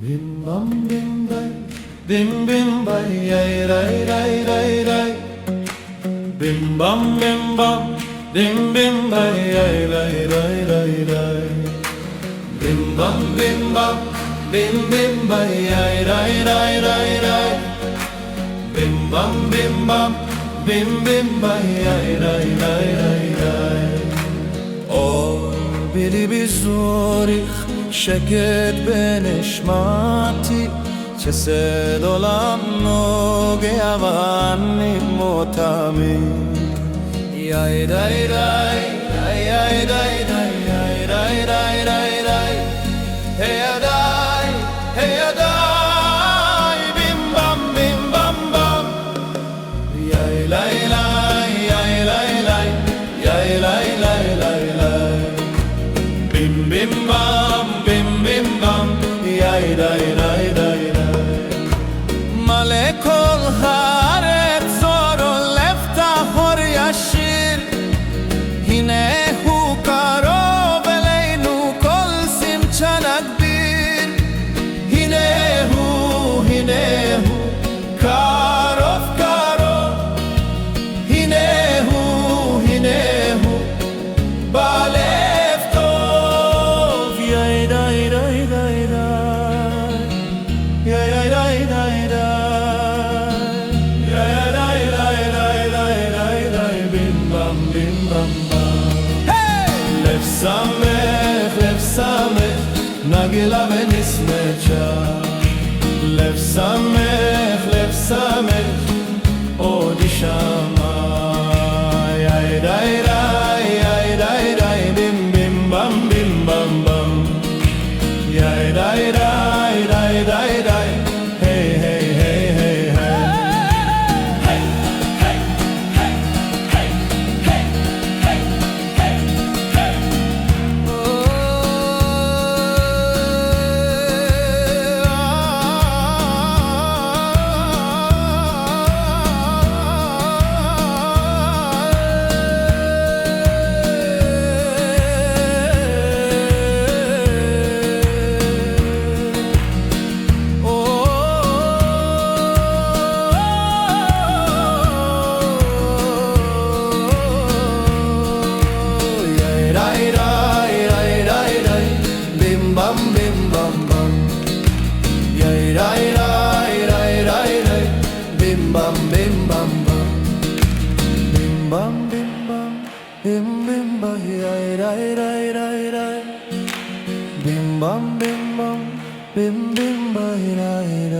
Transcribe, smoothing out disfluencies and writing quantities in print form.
Bim bam bim bay, bim bim bay, yay ray ray ray ray. Bim bam bim bam, bim bim bay, yay ray ray ray ray. Bim bam bim bam, bim bim bay, yay ray ray ray ray. Bim bam bim bam, bim bim bay, yay ray ray ray ray. O bili bizurich שקט בנשמתי שסד עולם נוגע ואני מותמי יאי די די יאי די די יאי די די די די הידי הידי בים בם בים בם בם יאי לי לי יאי לי לי יאי לי לי לי לי בים בים בם יאי די די די די מלא כל הארץ אור עולב טהור ישיר הנה הוא קרוב אלינו כל שמחה נגביר הנה הוא קרוב קרוב הנה הוא בלב טוב יאי די די די די לב שמח, נגילה ונשמחה. לב שמח, עוד יישמע. יאי די די, יאי די די, בים בים בם בים בם בם. יאי די די די די די, היי היי היי היי היי. Bim bim ba yay ray ray ray ray. Bim bam bim bam, bim bim ba ray.